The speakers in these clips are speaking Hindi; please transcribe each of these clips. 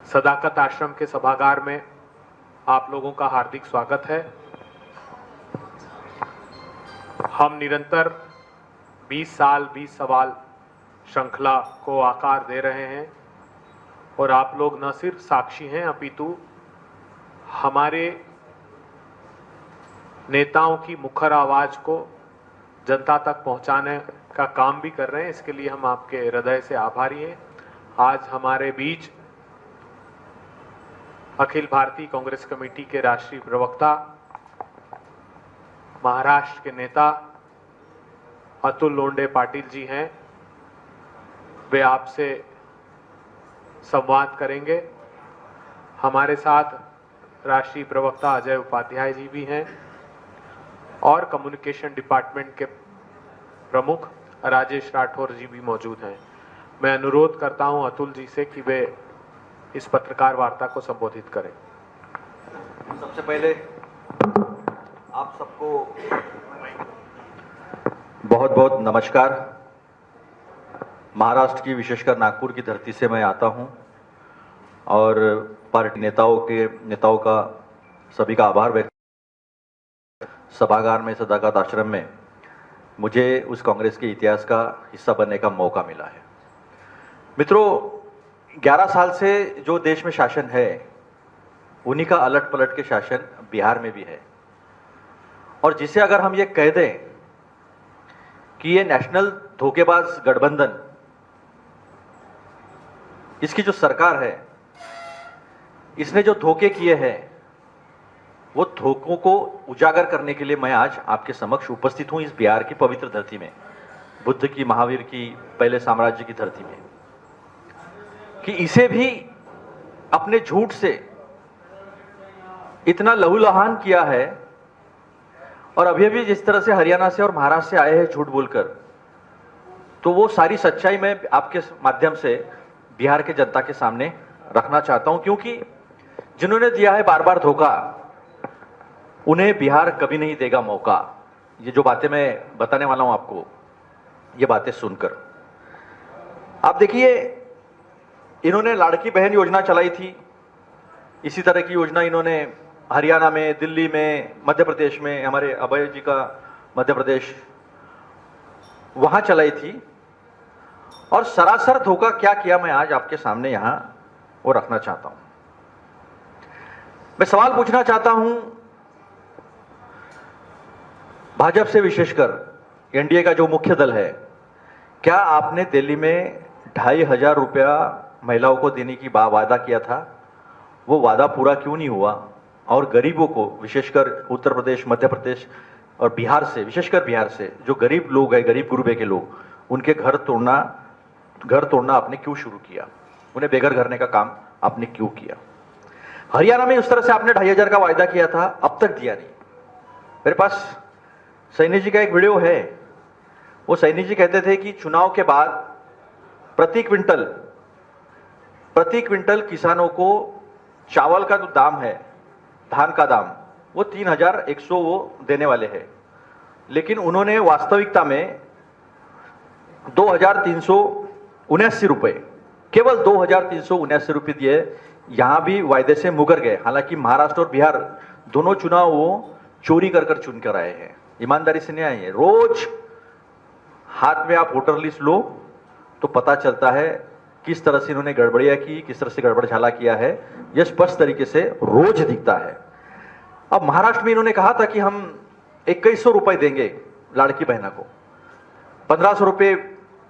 सदाकत आश्रम के सभागार में आप लोगों का हार्दिक स्वागत है। हम निरंतर 20 साल 20 सवाल श्रृंखला को आकार दे रहे हैं और आप लोग न सिर्फ साक्षी हैं अपितु हमारे नेताओं की मुखर आवाज को जनता तक पहुंचाने का काम भी कर रहे हैं। इसके लिए हम आपके हृदय से आभारी हैं। आज हमारे बीच अखिल भारतीय कांग्रेस कमेटी के राष्ट्रीय प्रवक्ता, महाराष्ट्र के नेता अतुल लोंढे पाटिल जी हैं। वे आपसे संवाद करेंगे। हमारे साथ राष्ट्रीय प्रवक्ता अजय उपाध्याय जी भी हैं और कम्युनिकेशन डिपार्टमेंट के प्रमुख राजेश राठौर जी भी मौजूद हैं। मैं अनुरोध करता हूं अतुल जी से कि वे इस पत्रकार वार्ता को संबोधित करें। सबसे पहले आप सबको बहुत बहुत नमस्कार। महाराष्ट्र की, विशेषकर नागपुर की धरती से मैं आता हूं और पार्टी नेताओं का सभी का आभार व्यक्त। सभागार में, सदाकत आश्रम में मुझे उस कांग्रेस के इतिहास का हिस्सा बनने का मौका मिला है। मित्रों, 11 साल से जो देश में शासन है उन्हीं का अलट पलट के शासन बिहार में भी है। और जिसे अगर हम ये कह दें कि ये नेशनल धोखेबाज गठबंधन, इसकी जो सरकार है, इसने जो धोखे किए हैं वो धोखों को उजागर करने के लिए मैं आज आपके समक्ष उपस्थित हूं इस बिहार की पवित्र धरती में, बुद्ध की, महावीर की, पहले साम्राज्य की धरती में, कि इसे भी अपने झूठ से इतना लहूलुहान किया है। और अभी अभी जिस तरह से हरियाणा से और महाराष्ट्र से आए हैं झूठ बोलकर, तो वो सारी सच्चाई मैं आपके माध्यम से बिहार के जनता के सामने रखना चाहता हूं, क्योंकि जिन्होंने दिया है बार बार धोखा उन्हें बिहार कभी नहीं देगा मौका। ये जो बातें मैं बताने वाला हूं आपको, ये बातें सुनकर आप देखिए, इन्होंने लाड़की बहन योजना चलाई थी। इसी तरह की योजना इन्होंने हरियाणा में, दिल्ली में, मध्य प्रदेश में, हमारे अभय जी का मध्य प्रदेश, वहां चलाई थी। और सरासर धोखा क्या किया मैं आज आपके सामने यहां वो रखना चाहता हूं। मैं सवाल पूछना चाहता हूं भाजपा से, विशेषकर एनडीए का जो मुख्य दल है, क्या आपने दिल्ली में 2,500 रुपया महिलाओं को देने की वादा किया था? वो वादा पूरा क्यों नहीं हुआ? और गरीबों को, विशेषकर उत्तर प्रदेश, मध्य प्रदेश और बिहार से, विशेषकर बिहार से जो गरीब लोग हैं, गरीब गुरबे के लोग, उनके घर तोड़ना आपने क्यों शुरू किया? उन्हें बेघर करने का काम आपने क्यों किया? हरियाणा में उस तरह से आपने 2,500 का वायदा किया था, अब तक दिया नहीं। मेरे पास सैनी जी का एक वीडियो है। वो सैनी जी कहते थे कि चुनाव के बाद प्रति क्विंटल किसानों को चावल का जो दाम है, धान का दाम, वो 3,100 वो देने वाले हैं। लेकिन उन्होंने वास्तविकता में 2,379 रुपए, केवल 2,379 रुपए दिए। यहां भी वायदे से मुकर गए। हालांकि महाराष्ट्र और बिहार दोनों चुनाव वो चोरी कर चुन कर आए हैं, ईमानदारी से नहीं आए हैं। रोज हाथ में आप वोटर लिस्ट लो तो पता चलता है किस तरह से इन्होंने गड़बड़ियां की, किस तरह से गड़बड़झाला किया है, यह स्पष्ट तरीके से रोज दिखता है। अब महाराष्ट्र में इन्होंने कहा था कि हम 2,100 रुपए देंगे लड़की बहना को। 1,500 रुपए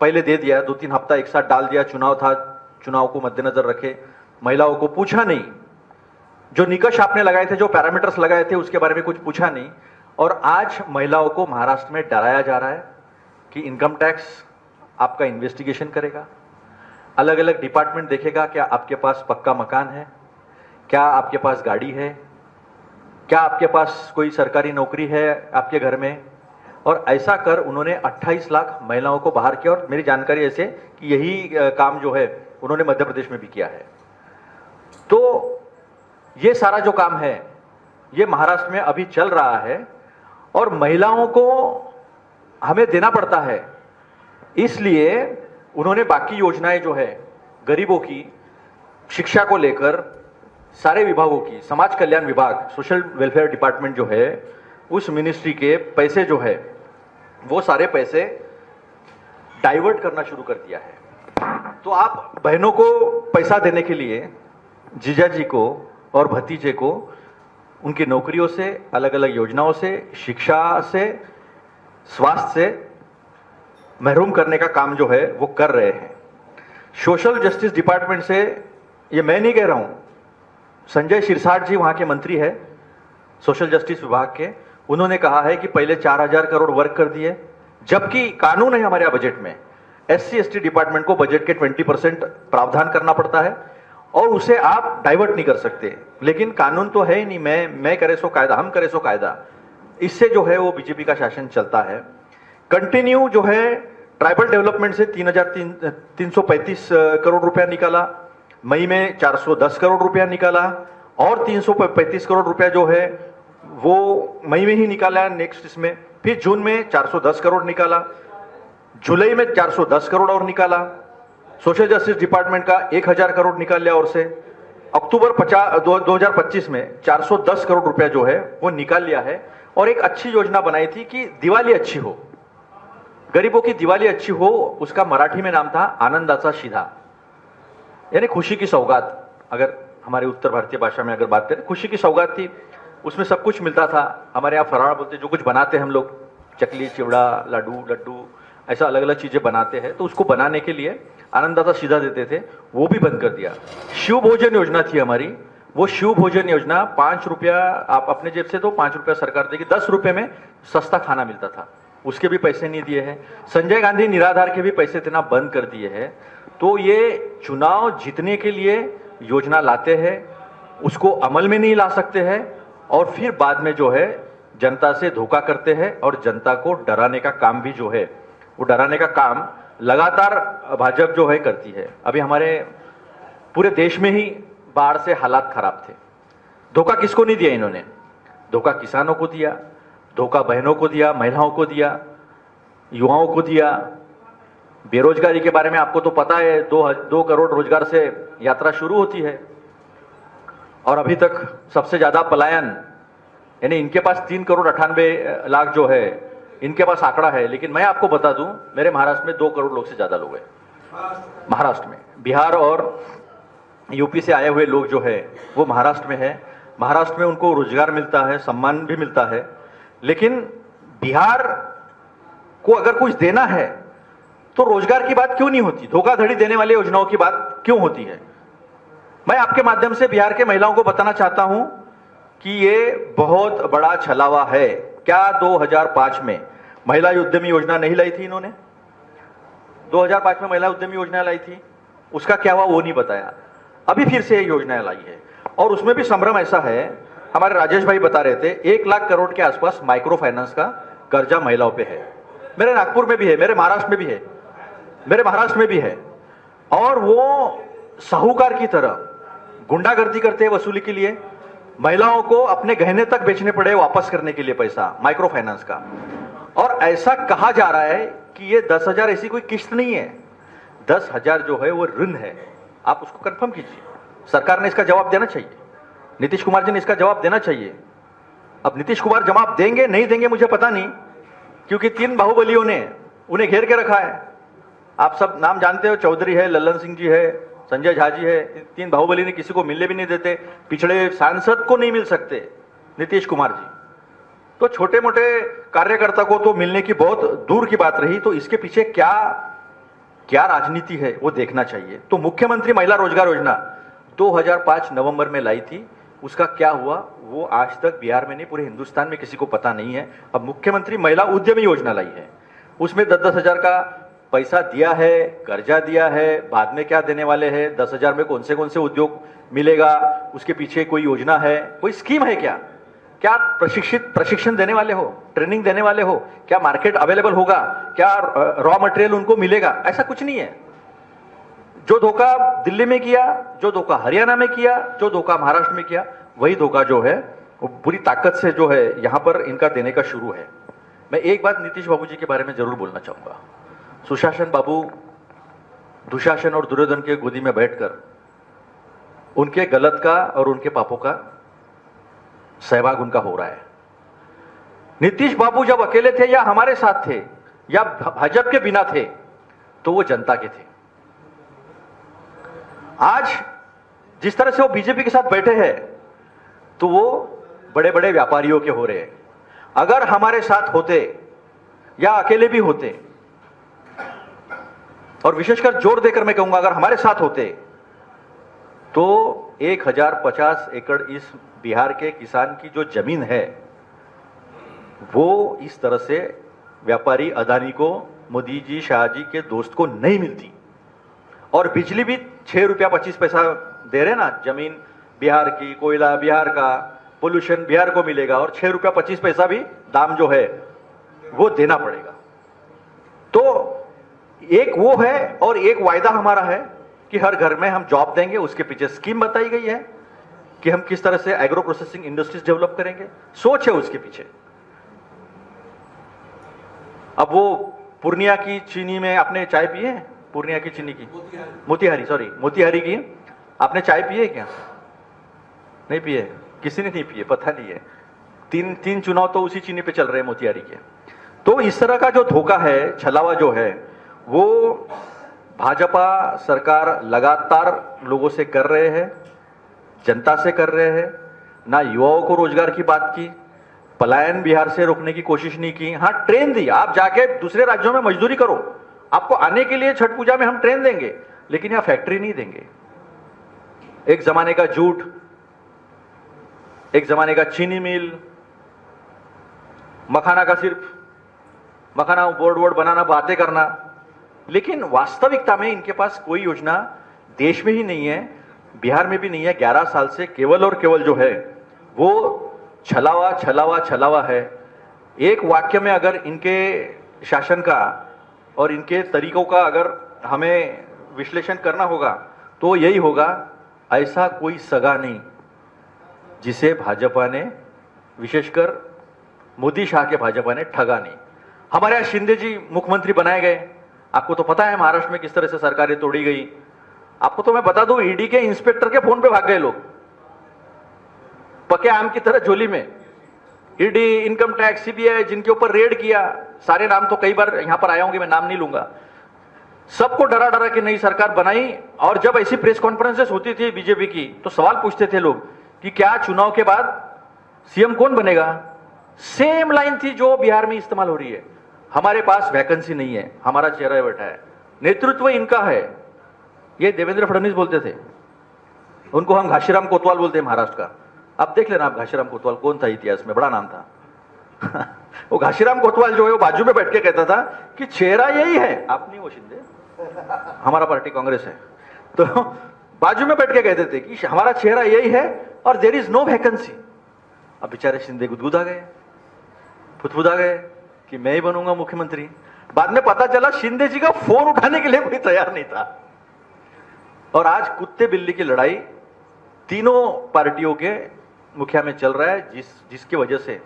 पहले दे दिया, 2-3 हफ्ता एक साथ डाल दिया। चुनाव था, चुनाव को मद्देनजर रखे महिलाओं को पूछा नहीं। जो निकष आपने लगाए थे, जो पैरामीटर्स लगाए थे, उसके बारे में कुछ पूछा नहीं। और आज महिलाओं को महाराष्ट्र में डराया जा रहा है कि इनकम टैक्स आपका इन्वेस्टिगेशन करेगा, अलग अलग डिपार्टमेंट देखेगा क्या आपके पास पक्का मकान है, क्या आपके पास गाड़ी है, क्या आपके पास कोई सरकारी नौकरी है आपके घर में। और ऐसा कर उन्होंने 28 लाख महिलाओं को बाहर किया। और मेरी जानकारी ऐसे कि यही काम जो है उन्होंने मध्य प्रदेश में भी किया है। तो ये सारा जो काम है ये महाराष्ट्र में अभी चल रहा है और महिलाओं को हमें देना पड़ता है। इसलिए उन्होंने बाकी योजनाएं जो है गरीबों की शिक्षा को लेकर सारे विभागों की, समाज कल्याण विभाग, सोशल वेलफेयर डिपार्टमेंट जो है, उस मिनिस्ट्री के पैसे जो है वो सारे पैसे डाइवर्ट करना शुरू कर दिया है। तो आप बहनों को पैसा देने के लिए जीजा जी को और भतीजे को उनकी नौकरियों से, अलग अलग योजनाओं से, शिक्षा से, स्वास्थ्य से महरूम करने का काम जो है वो कर रहे हैं। सोशल जस्टिस डिपार्टमेंट से, ये मैं नहीं कह रहा हूं, संजय सिरसाट जी वहां के मंत्री है सोशल जस्टिस विभाग के, उन्होंने कहा है कि पहले 4000 करोड़ वर्क कर दिए, जबकि कानून है हमारे बजट में, SC/ST डिपार्टमेंट को बजट के 20% प्रावधान करना पड़ता है और उसे आप डाइवर्ट नहीं कर सकते। लेकिन कानून तो है ही नहीं, मैं करे सो कायदा, हम करे सो कायदा, इससे जो है वो बीजेपी का शासन चलता है। कंटिन्यू जो है ट्राइबल डेवलपमेंट से 3335 करोड़ रुपया निकाला, मई में 410 करोड़ रुपया निकाला और 335 करोड़ रुपया जो है वो मई में ही निकाला है नेक्स्ट इसमें, फिर जून में 410 करोड़ निकाला, जुलाई में 410 करोड़ और निकाला, सोशल जस्टिस डिपार्टमेंट का 1000 करोड़ निकाल लिया और से अक्टूबर 2025 में 410 करोड़ रुपया जो है वो निकाल लिया है। और एक अच्छी योजना बनाई थी कि दिवाली अच्छी हो, गरीबों की दिवाली अच्छी हो, उसका मराठी में नाम था आनंदाचा शिधा, यानी खुशी की सौगात। अगर हमारे उत्तर भारतीय भाषा में अगर बात करें, खुशी की सौगात थी, उसमें सब कुछ मिलता था। हमारे यहाँ फराड़ बोलते, जो कुछ बनाते हैं हम लोग, चकली, चिवड़ा, लड्डू, ऐसा अलग अलग चीजें बनाते हैं, तो उसको बनाने के लिए आनंदाचा शिधा देते थे, वो भी बंद कर दिया। शिव भोजन योजना थी हमारी, वो शिव भोजन योजना 5 रुपया आप अपने जेब से दो, 5 रुपया सरकार देगी, 10 रुपये में सस्ता खाना मिलता था, उसके भी पैसे नहीं दिए हैं। संजय गांधी निराधार के भी पैसे देना बंद कर दिए हैं। तो ये चुनाव जीतने के लिए योजना लाते हैं, उसको अमल में नहीं ला सकते हैं और फिर बाद में जो है जनता से धोखा करते हैं और जनता को डराने का काम भी जो है वो डराने का काम लगातार भाजपा जो है करती है। अभी हमारे पूरे देश में ही बाढ़ से हालात खराब थे। धोखा किसको नहीं दिया इन्होंने? धोखा किसानों को दिया, धोखा बहनों को दिया, महिलाओं को दिया, युवाओं को दिया। बेरोजगारी के बारे में आपको तो पता है, 2 करोड़ रोजगार से यात्रा शुरू होती है और अभी तक सबसे ज्यादा पलायन, यानी इनके पास 3 करोड़ 98 लाख जो है इनके पास आंकड़ा है, लेकिन मैं आपको बता दूं मेरे महाराष्ट्र में 2 करोड़ लोग से ज्यादा लोग हैं। महाराष्ट्र में, बिहार और यूपी से आए हुए लोग जो है वो महाराष्ट्र में है। महाराष्ट्र में उनको रोजगार मिलता है, सम्मान भी मिलता है, लेकिन बिहार को अगर कुछ देना है तो रोजगार की बात क्यों नहीं होती? धोखाधड़ी देने वाली योजनाओं की बात क्यों होती है? मैं आपके माध्यम से बिहार के महिलाओं को बताना चाहता हूं कि ये बहुत बड़ा छलावा है। क्या 2005 में महिला उद्यमी योजना नहीं लाई थी इन्होंने? 2005 में महिला उद्यमी योजना लाई थी, उसका क्या हुआ वो नहीं बताया। अभी फिर से योजना लाई है और उसमें भी संभ्रम ऐसा है, हमारे राजेश भाई बता रहे थे 1 लाख करोड़ के आसपास माइक्रो फाइनेंस का कर्जा महिलाओं पे है। मेरे नागपुर में भी है, मेरे महाराष्ट्र में भी है, मेरे महाराष्ट्र में भी है। और वो साहूकार की तरह गुंडागर्दी करते हैं वसूली के लिए, महिलाओं को अपने गहने तक बेचने पड़े वापस करने के लिए पैसा माइक्रो फाइनेंस का। और ऐसा कहा जा रहा है कि ये 10,000 ऐसी कोई किस्त नहीं है, 10,000 जो है वो ऋण है। आप उसको कंफर्म कीजिए, सरकार ने इसका जवाब देना चाहिए, नीतीश कुमार जी ने इसका जवाब देना चाहिए। अब नीतीश कुमार जवाब देंगे नहीं देंगे मुझे पता नहीं, क्योंकि 3 बाहुबलियों ने उन्हें घेर के रखा है। आप सब नाम जानते हो, चौधरी है, लल्लन सिंह जी है, संजय झा जी है। 3 बाहुबली ने किसी को मिलने भी नहीं देते, पिछड़े सांसद को नहीं मिल सकते नीतीश कुमार जी, तो छोटे मोटे कार्यकर्ता को तो मिलने की बहुत दूर की बात रही। तो इसके पीछे क्या राजनीति है वो देखना चाहिए। तो मुख्यमंत्री महिला रोजगार योजना 2005 नवंबर में लाई थी, उसका क्या हुआ वो आज तक बिहार में नहीं पूरे हिंदुस्तान में किसी को पता नहीं है। अब मुख्यमंत्री महिला उद्यमी योजना लाई है, उसमें 10-10 हजार का पैसा दिया है, कर्जा दिया है, बाद में क्या देने वाले हैं, 10,000 में कौन से उद्योग मिलेगा, उसके पीछे कोई योजना है, कोई स्कीम है क्या? क्या प्रशिक्षण देने वाले हो, ट्रेनिंग देने वाले हो, क्या मार्केट अवेलेबल होगा, क्या रॉ मटेरियल उनको मिलेगा? ऐसा कुछ नहीं है। जो धोखा दिल्ली में किया, जो धोखा हरियाणा में किया, जो धोखा महाराष्ट्र में किया, वही धोखा जो है वो पूरी ताकत से जो है यहां पर इनका देने का शुरू है। मैं एक बात नीतीश बाबू जी के बारे में जरूर बोलना चाहूंगा। सुशासन बाबू दुशासन और दुर्योधन के गोदी में बैठकर उनके गलत का और उनके पापों का सहभाग उनका हो रहा है। नीतीश बाबू जब अकेले थे या हमारे साथ थे या भाजपा के बिना थे तो वो जनता के थे। आज जिस तरह से वो बीजेपी के साथ बैठे हैं तो वो बड़े बड़े व्यापारियों के हो रहे हैं। अगर हमारे साथ होते या अकेले भी होते, और विशेषकर जोर देकर मैं कहूंगा अगर हमारे साथ होते, तो 1050 एकड़ इस बिहार के किसान की जो जमीन है वो इस तरह से व्यापारी अदानी को, मोदी जी, शाह जी के दोस्त को नहीं मिलती। और बिजली भी 6 रुपया 25 पैसा दे रहे ना, जमीन बिहार की, कोयला बिहार का, पोल्यूशन बिहार को मिलेगा और 6 रुपया 25 पैसा भी दाम जो है वो देना पड़ेगा। तो एक वो है और एक वायदा हमारा है कि हर घर में हम जॉब देंगे। उसके पीछे स्कीम बताई गई है कि हम किस तरह से एग्रो प्रोसेसिंग इंडस्ट्रीज डेवलप करेंगे, सोच है उसके पीछे। अब वो पूर्णिया की चीनी में आपने चाय पी है? पूर्णिया की चीनी की मोतिहारी की आपने चाय पी है क्या? नहीं पी है, किसी ने नहीं पी है, पता नहीं है। तीन चुनाव तो उसी चीनी पे चल रहे हैं मोतिहारी के। तो इस तरह का जो धोखा है, छलावा जो है, वो भाजपा सरकार लगातार लोगों से कर रहे हैं, जनता से कर रहे हैं। ना युवाओं को रोजगार की बात की, पलायन बिहार से रोकने की कोशिश नहीं की। हाँ, ट्रेन दी, आप जाके दूसरे राज्यों में मजदूरी करो, आपको आने के लिए छठ पूजा में हम ट्रेन देंगे, लेकिन यहां फैक्ट्री नहीं देंगे। एक जमाने का जूट, एक जमाने का चीनी मिल, मखाना का सिर्फ मखाना बोर्ड बनाना, बातें करना, लेकिन वास्तविकता में इनके पास कोई योजना देश में ही नहीं है, बिहार में भी नहीं है। 11 साल से केवल और केवल जो है वो छलावा है। एक वाक्य में अगर इनके शासन का और इनके तरीकों का अगर हमें विश्लेषण करना होगा तो यही होगा, ऐसा कोई सगा नहीं जिसे भाजपा ने, विशेषकर मोदी शाह के भाजपा ने ठगा नहीं। हमारे यहाँ शिंदे जी मुख्यमंत्री बनाए गए, आपको तो पता है महाराष्ट्र में किस तरह से सरकारें तोड़ी गई। आपको तो मैं बता दूं, ईडी के इंस्पेक्टर के फोन पे भाग गए लोग, पके आम की तरह झोली में। ईडी, इनकम टैक्स, सीबीआई जिनके ऊपर रेड किया, सारे नाम तो कई बार यहां पर आया होंगे, मैं नाम नहीं लूंगा, सबको डरा डरा के नई सरकार बनाई। और जब ऐसी प्रेस कॉन्फ्रेंसेस होती थी बीजेपी की तो सवाल पूछते थे लोग कि क्या चुनाव के बाद सीएम कौन बनेगा? सेम लाइन थी जो बिहार में इस्तेमाल हो रही है। हमारे पास वैकेंसी नहीं है, हमारा चेहरा बैठा है, नेतृत्व इनका है। ये देवेंद्र फडणवीस बोलते थे, उनको हम घाशीराम कोतवाल बोलते हैं महाराष्ट्र का। आप देख लेना, आप घाशीराम कोतवाल कौन था इतिहास में, बड़ा नाम था। वो घाशीराम कोतवाल जो है वो बाजू में बैठ के कहता था कि चेहरा यही है, आप नहीं, वो शिंदे, हमारा पार्टी कांग्रेस है, तो बाजू में बैठ के कहते थे कि हमारा चेहरा यही है और देयर इज नो वैकेंसी। अब बेचारे शिंदे गुदगुदा गए, फुदफुदा गए कि मैं ही बनूंगा मुख्यमंत्री। बाद में पता चला शिंदे जी का फोन उठाने के लिए कोई तैयार नहीं था। और आज कुत्ते बिल्ली की लड़ाई तीनों पार्टियों के मुखिया में चल रहा है, जिसकी वजह से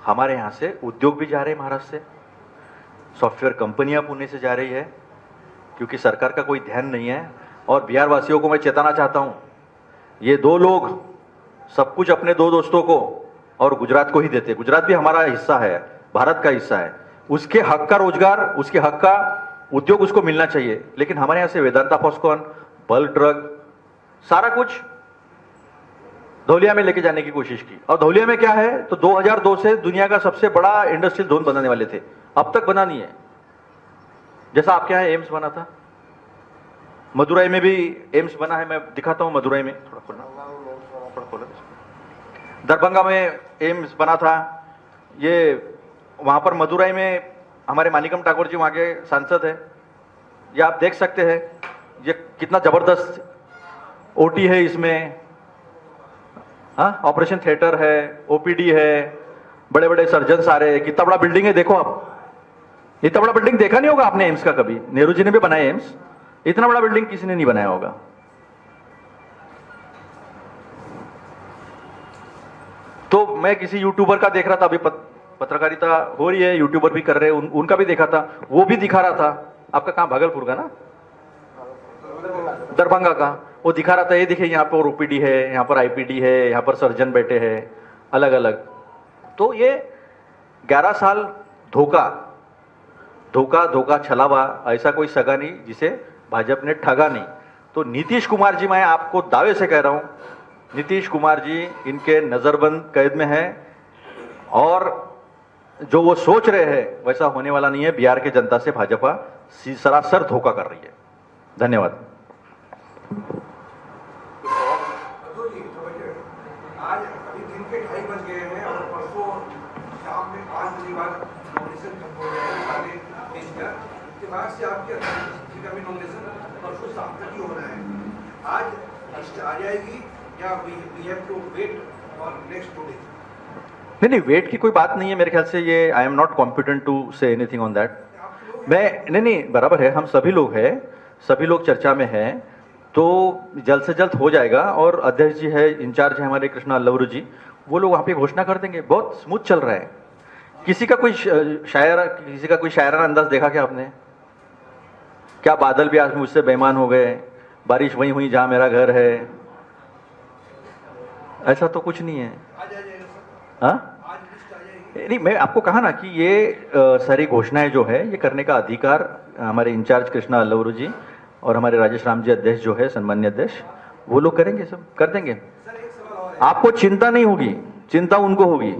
हमारे यहां से उद्योग भी जा रहे हैं महाराष्ट्र से, सॉफ्टवेयर कंपनियां पुणे से जा रही है, क्योंकि सरकार का कोई ध्यान नहीं है। और बिहार वासियों को मैं चेताना चाहता हूं, ये दो लोग सब कुछ अपने दो दोस्तों को और गुजरात को ही देते। गुजरात भी हमारा हिस्सा है, भारत का हिस्सा है, उसके हक का रोजगार, उसके हक का उद्योग उसको मिलना चाहिए। लेकिन हमारे यहां से वेदांता फॉस्कॉन, बल्क ड्रग, सारा कुछ धौलिया में लेके जाने की कोशिश की। और धौलिया में क्या है, तो 2002 से दुनिया का सबसे बड़ा इंडस्ट्रियल जोन बनाने वाले थे, अब तक बना नहीं है। जैसा आपके यहाँ एम्स बना था, मदुरई में भी एम्स बना है, मैं दिखाता हूं मदुरई में, थोड़ा खोलना, दरभंगा में एम्स बना था। ये वहां पर मदुरई में हमारे मानिकम ठाकुर जी वहां के सांसद है, ये आप देख सकते हैं, ये कितना जबरदस्त ओटी है इसमें, हाँ, ऑपरेशन थिएटर है, ओपीडी है, बड़े बड़े सर्जन आ रहे हैं, कितना बड़ा बिल्डिंग है देखो आप। इतना बड़ा बिल्डिंग देखा नहीं होगा आपने एम्स का कभी, नेहरू जी ने भी बनाया एम्स, इतना बड़ा बिल्डिंग किसी ने नहीं बनाया होगा। तो मैं किसी यूट्यूबर का देख रहा था, अभी पत्रकारिता हो रही है, यूट्यूबर भी कर रहे हैं, उनका भी देखा था, वो भी दिखा रहा था। आपका कहां, भागलपुर का ना, दरभंगा का, वो दिखा रहा था, ये देखिए यहाँ पर ओपीडी है, यहाँ पर आईपीडी है, यहाँ पर सर्जन बैठे हैं अलग अलग। तो ये 11 साल धोखा धोखा धोखा छलावा, ऐसा कोई सगा नहीं जिसे भाजपा ने ठगा नहीं। तो नीतीश कुमार जी, मैं आपको दावे से कह रहा हूं, नीतीश कुमार जी इनके नजरबंद कैद में है और जो वो सोच रहे हैं वैसा होने वाला नहीं है। बिहार की जनता से भाजपा सरासर धोखा कर रही है। धन्यवाद। आज अभी दिन के 2:30 बज गए हैं और परसों शाम में 5 बजे बाद नॉमिनेशन खत्म हो गया है सारे देश का। इसके बाद से आपके अध्यक्ष का भी नॉमिनेशन परसों शाम तक ही होना है। आज लिस्ट आ जाएगी या वी हैव टू वेट और नेक्स्ट 2 डेज? नहीं, वेट की कोई बात नहीं है मेरे ख्याल से। ये I am not competent to say anything on that. मैं नहीं, बराबर है, हम सभी लोग हैं, सभी लोग चर्चा में हैं, तो जल्द से जल्द हो जाएगा। और अध्यक्ष जी है, इंचार्ज है हमारे कृष्णा अल्लवरू जी, वो लोग वहाँ पे घोषणा कर देंगे। बहुत स्मूथ चल रहा है। किसी का कोई शायराना अंदाज देखा क्या आपने? क्या बादल भी आज मुझसे बेईमान हो गए, बारिश वहीं हुई जहाँ मेरा घर है, ऐसा तो कुछ नहीं है। हाँ, नहीं, मैं आपको कहा ना कि ये सारी घोषणाएं जो है ये करने का अधिकार हमारे इंचार्ज कृष्णा अल्लवरू जी और हमारे राजेश राम जी अध्यक्ष जो है, सम्मान्य अध्यक्ष, वो लोग करेंगे, सब कर देंगे। आपको चिंता नहीं होगी, चिंता उनको होगी।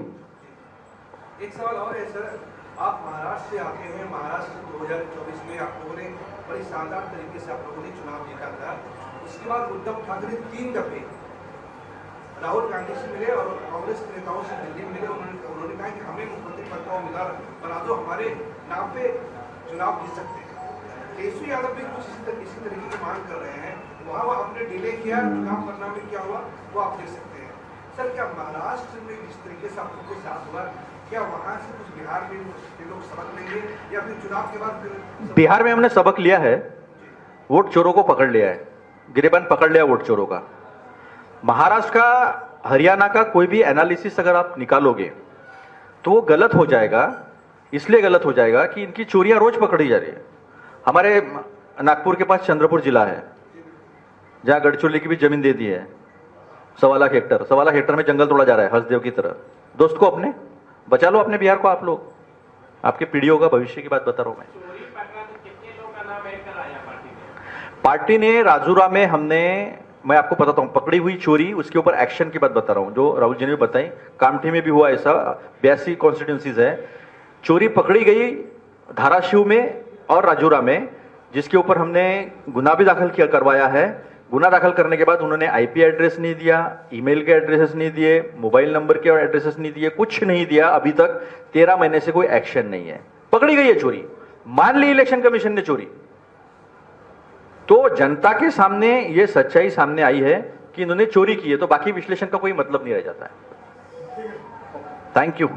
एक सवाल और है सर, आप महाराष्ट्र से आते हैं। महाराष्ट्र 2024 में आप लोगों ने बड़ी शानदार तरीके से आप लोगों ने चुनाव जीता था। उसके बाद उद्धव ठाकरे 3 दफे राहुल गांधी से मिले और कांग्रेस के नेताओं से दिल्ली में मिले। उन्होंने कहा कि हमें मुख्यमंत्री पद का उम्मीदवार बना दो, हमारे नाम पे चुनाव जीत सकते हैं। केशरी यादव भी कुछ इसी तरीके की मांग कर रहे हैं। वहाँ वो आपने डिले किया, चुनाव परिणाम में क्या हुआ वो आप देख सकते हैं। सर, क्या महाराष्ट्र में जिस तरीके से आप लोगों के साथ हुआ, क्या वहाँ से कुछ बिहार में ये लोग सबक लेंगे या फिर चुनाव के बाद फिर? बिहार में हमने सबक लिया है, वोट चोरों को पकड़ लिया है, गिरेबान पकड़ लिया वोट चोरों का। महाराष्ट्र का, हरियाणा का कोई भी एनालिसिस अगर आप निकालोगे तो वो गलत हो जाएगा। इसलिए गलत हो जाएगा कि इनकी चोरियां रोज पकड़ी जा रही है। हमारे नागपुर के पास चंद्रपुर जिला है, जहां गढ़चिरौली की भी जमीन दे दी है, 1.25 लाख हेक्टर। 1.25 लाख हेक्टर में जंगल तोड़ा जा रहा है हंसदेव की तरह। दोस्त को अपने बचा लो, अपने बिहार को आप लोग। आपके पीढ़ियों का भविष्य की बात बता रहा हूं मैं। पार्टी ने राजूरा में मैं आपको बताता हूं, पकड़ी हुई चोरी, उसके ऊपर एक्शन की बात बता रहा हूं, जो राहुल जी ने भी बताई। कामठी में भी हुआ ऐसा, 82 कॉन्स्टिट्यूंसीज है, चोरी पकड़ी गई धाराशिव में और राजूरा में, जिसके ऊपर हमने गुना भी दाखिल करवाया है। गुना दाखिल करने के बाद उन्होंने आईपी एड्रेस नहीं दिया, ईमेल के एड्रेसेस नहीं दिए, मोबाइल नंबर के एड्रेसेस नहीं दिए, कुछ नहीं दिया। अभी तक 13 महीने से कोई एक्शन नहीं है। पकड़ी गई है चोरी, मान ली इलेक्शन कमीशन ने चोरी। तो जनता के सामने ये सच्चाई सामने आई है कि इन्होंने चोरी की है, तो बाकी विश्लेषण का कोई मतलब नहीं रह जाता है। Thank you.